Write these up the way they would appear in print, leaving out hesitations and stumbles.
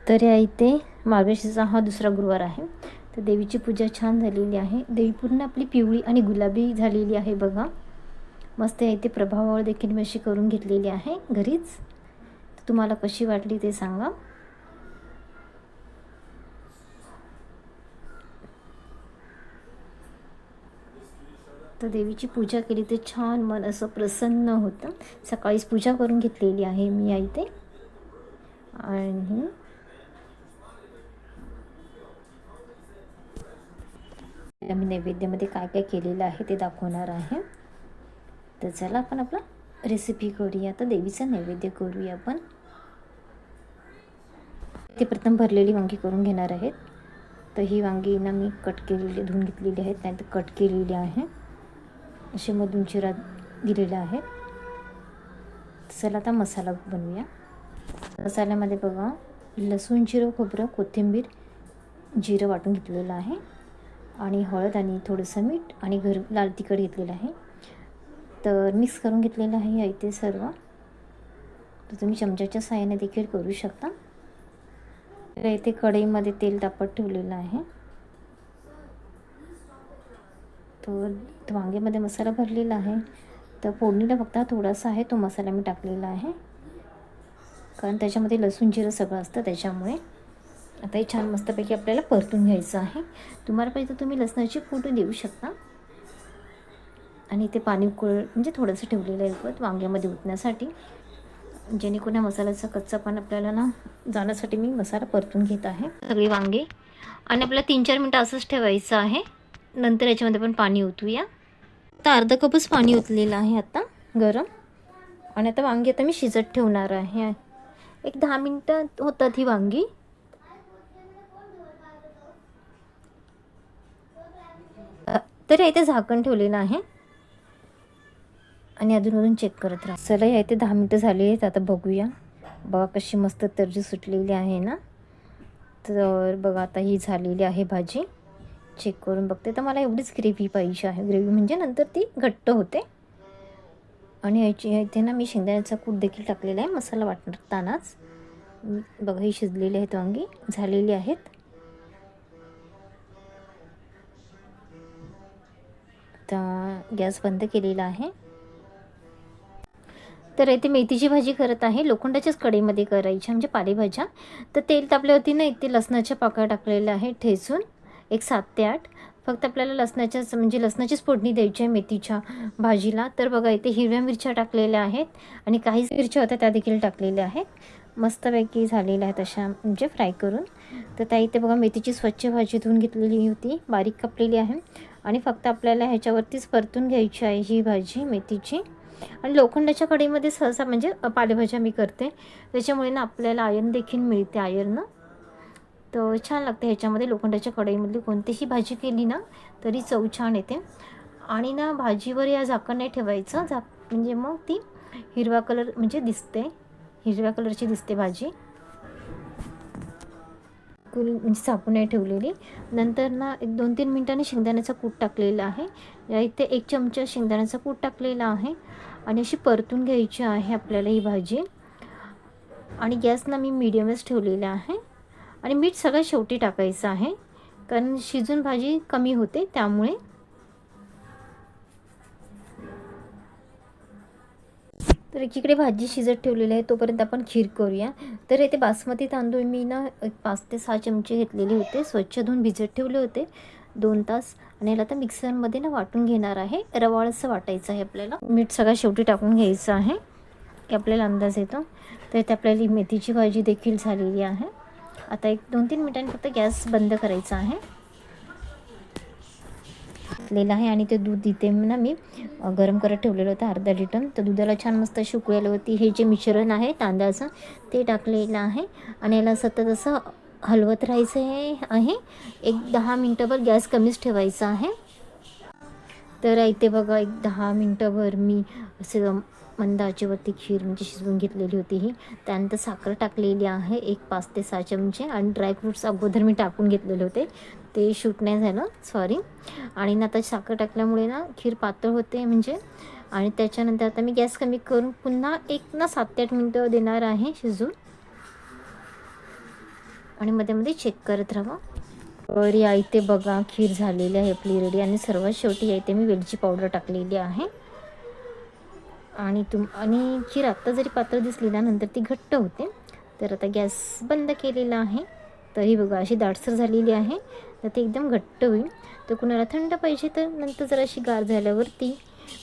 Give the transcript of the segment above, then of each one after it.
तर या इथे मार्गशीर्षाचा हा दुसरा गुरुवार आहे. तर देवीची पूजा छान झालेली आहे. देवी पूर्ण आपली पिवळी आणि गुलाबी झालेली आहे बघा. मस्त या इथे प्रभावावर देखील मी अशी करून घेतलेली आहे घरीच. तर तुम्हाला कशी वाटली ते सांगा. तर देवीची पूजा केली तर छान मन असं प्रसन्न होतं. सकाळीच पूजा करून घेतलेली आहे मी या इथे. आणि मी नैवेद्यामध्ये काय काय केलेलं आहे ते दाखवणार आहे. तर चला आपण आपला रेसिपी करूया. तर देवीचा नैवेद्य करूया आपण. ते प्रथम भरलेली वांगी करून घेणार आहेत. तर ही वांगी ना मी कट केलेली धुवून घेतलेली आहेत, त्यानंतर कट केलेली आहे, असे मधून चिरा दिलेला आहे. चला आता मसाला बनवूया. मसाल्यामध्ये बघा लसूण, जिरं, खोबरं, कोथिंबीर, जिरं वाटून घेतलेलं आहे आणि हळद आणि थोडंसं मीठ आणि लाल तिखट घेतलेलं आहे. तर मिक्स करून घेतलेलं आहे या इथे सर्व. तर तुम्ही चमच्याच्या साहाय्याने देखील करू शकता. तर इथे कढईमध्ये तेल तापत ठेवलेलं आहे. तर वांग्यामध्ये मसाला भरलेला आहे. तर फोडणीला फक्त थोडासा आहे तो मसाला मी टाकलेला आहे, कारण त्याच्यामध्ये लसूण जिरं सगळं असतं त्याच्यामुळे. आता हे छान मस्तपैकी आपल्याला परतून घ्यायचं आहे. तुम्हाला पाहिजे तर तुम्ही लसणाची फोडणी देऊ शकता. आणि ते पाणी म्हणजे थोडंसं ठेवलेलं आहे वांग्यामध्ये उतण्यासाठी, जेणेकरून मसाल्याचा कच्चापणा आपल्याला ना जाण्यासाठी मी मसाला परतून घेत आहे सगळी वांगे. आणि आपल्याला 3-4 मिनटं असंच ठेवायचं आहे. नंतर याच्यामध्ये पण पाणी ओतूया. आता अर्धा कपच पाणी ओतलेलं आहे आता गरम. आणि आता वांगी आता मी शिजत ठेवणार आहे. एक 10 मिनटं होतात ही वांगी. तर इथे झाकण ठेवलेलं आहे आणि अधूनमधून चेक करत राहा. चला या इथे 10 मिनटं झाली आहेत. आता बघूया. बघा कशी मस्त तर्री सुटलेली आहे ना. तर बघा आता ही झालेली आहे भाजी. चेक करून बघते तर मला एवढीच ग्रेव्ही पाहिजे आहे. ग्रेव्ही म्हणजे नंतर ती घट्ट होते. आणि इथे ना मी शेंगदाण्याचा कूट देखील टाकलेला आहे मसाला वाटतानाच. बघा ही शिजलेली आहेत वांगी, झालेली आहेत. आता गॅस बंद केलेला आहे. तर इथे मेथीची भाजी करत आहे. लोखंडाच्याच कढईमध्ये करायची म्हणजे पालेभाज्या. तर तेल तापल्यावरती ना इथे लसणाच्या पाकळ्या टाकलेल्या आहे ठेचून, एक 7 ते 8. फक्त आपल्याला लसणाच्याच म्हणजे लसणाचीच फोडणी द्यायची आहे मेथीच्या भाजीला. तर बघा इथे हिरव्या मिरच्या टाकलेल्या आहेत आणि काही मिरच्या होत्या त्या देखील टाकलेल्या आहेत. मस्तपैकी झालेल्या आहेत अशा म्हणजे फ्राय करून. तर त्या इथे बघा मेथीची स्वच्छ भाजी धुवून घेतलेली होती, बारीक कापलेली आहे. आणि फक्त आपल्याला ह्याच्यावरतीच परतून घ्यायची आहे ही भाजी मेथीची. आणि लोखंडाच्या कढईमध्ये सहसा म्हणजे पालेभाज्या मी करते, त्याच्यामुळे ना आपल्याला आयर्न देखील मिळते, आयर्न. तर छान लागते ह्याच्यामध्ये. लोखंडाच्या कढईमधली कोणतीही भाजी केली ना तरी चव छान येते. आणि ना भाजीवर या झाकण नाही ठेवायचं, म्हणजे मग ती हिरवा कलर म्हणजे दिसते, हिरव्या कलरची दिसते भाजी. म्हणजे झाकून नाही ठेवलेली. नंतर ना एक 2-3 मिनटांनी शेंगदाण्याचा कूट टाकलेला आहे. या इथे 1 चमचा शेंगदाण्याचा कूट टाकलेला आहे आणि अशी परतून घ्यायची आहे आपल्याला ही भाजी. आणि गॅसना मी मीडियमच ठेवलेला आहे. आणि मीठ सगळ्यात शेवटी टाकायचं आहे, कारण शिजून भाजी कमी होते त्यामुळे. तर एकीकडे भाजी शिजत ठेवलेली आहे तोपर्यंत आपण खीर करूया. तर इथे बासमती तांदूळ मी ना 5 ते 6 चमचे घेतलेले होते, स्वच्छ धुवून भिजत ठेवले होते 2 तास. आणि याला आता मिक्सरमध्ये ना वाटून घेणार आहे. रवाळसं वाटायचं आहे आपल्याला. मीठ सगळ्यात शेवटी टाकून घ्यायचं आहे की आपल्याला अंदाज येतो. तर इथे आपल्याला मेथीची भाजी देखील झालेली आहे. आता एक 2-3 मिनिटांनी फक्त गॅस बंद करायचा आहे आहे. आणि ते दूध इथे ना मी गरम करत ठेवलेलं होतं अर्धा लिटर. तर दुधाला छान मस्त अशी उकळी होती. हे जे मिश्रण आहे तांदळाचं ते टाकलेलं आहे आणि याला सतत असं हलवत राहायचं आहे. एक 10 मिनटंभर गॅस कमीच ठेवायचा आहे. तर इथे बघा एक 10 मिनटंभर मी असे मंद आचेवरती खीर म्हणजे शिजवून घेतलेली होती ही. त्यानंतर साखर टाकलेली आहे एक 5 ते 6 चमचे. आणि ड्रायफ्रूट्स अगोदर मी टाकून घेतलेले होते, ते शूट नाही झालं, सॉरी. आणि आता साखर टाकल्यामुळे ना खीर पातळ होते म्हणजे. आणि त्याच्यानंतर आता मी गॅस कमी करून पुन्हा एक 7 ते 8 मिनटं देणार आहे शिजून. आणि मध्ये मध्ये चेक करत राहा. तर या इथे बघा खीर झालेली आहे आपली रेडी. आणि सर्वात शेवटी या इथे मी वेलची पावडर टाकलेली आहे. आणि खीर आत्ता जरी पातळ दिसली ना, नंतर ती घट्ट होते. तर आता गॅस बंद केलेला आहे. तर ही बघा अशी दाटसर झालेली आहे. तर ती एकदम घट्ट होईल. तर कुणाला थंड पाहिजे तर नंतर जराशी गार झाल्यावर ती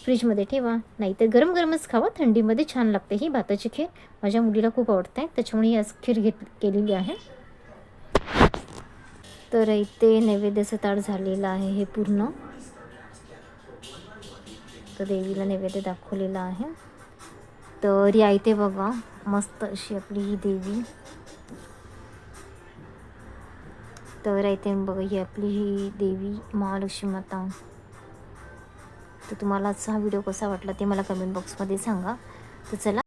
फ्रीजमध्ये ठेवा, नाहीतर गरम गरमच खावा. थंडीमध्ये छान लागते ही भाताची खीर. माझ्या मुलीला खूप आवडते, त्याच्यामुळे ही आज खीर केलेली आहे. तर इथे नैवेद्याचं ताट झालेलं आहे हे पूर्ण. तर देवीला नैवेद्य दाखवलेला आहे. तर या इथे बघा मस्त अशी आपली ही देवी. तर इथे बघा ही आपली ही देवी महालक्ष्मी माता. तर तुम्हाला आजचा हा व्हिडिओ कसा वाटला ते मला कमेंट बॉक्समध्ये सांगा. तर चला